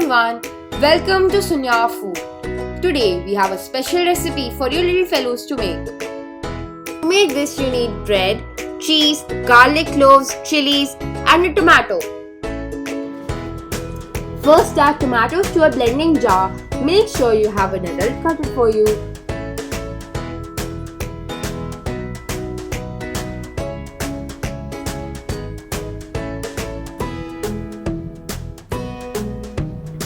everyone, welcome to Sunya Food. Today we have a special recipe for you little fellows to make. To make this you need bread, cheese, garlic cloves, chilies and a tomato. First add tomatoes to a blending jar. Make sure you have an adult cut it for you.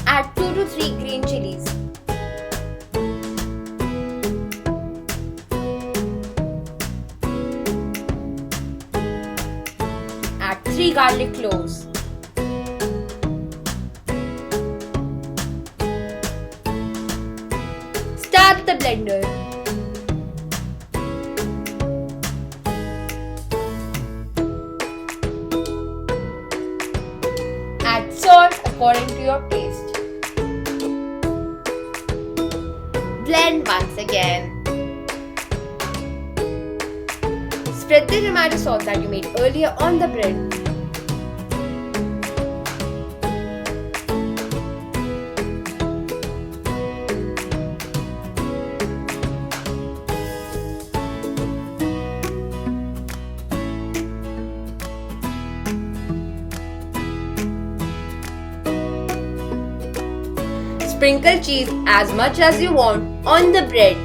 Add 2 to 3 green chillies. Add 3 garlic cloves. Start the blender. Add salt according to your taste. Blend once again. Spread the tomato sauce that you made earlier on the bread. Sprinkle cheese as much as you want on the bread.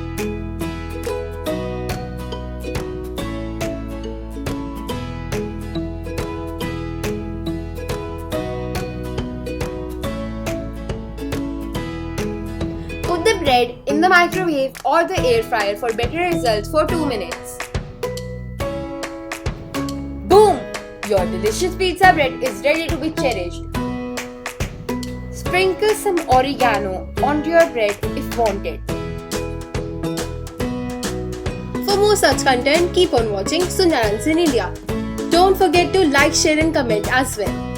Put the bread in the microwave or the air fryer for better results for 2 minutes. Boom! Your delicious pizza bread is ready to be cherished. Sprinkle some oregano onto your bread if wanted. For more such content, keep on watching Sunya in India. Don't forget to like, share and comment as well.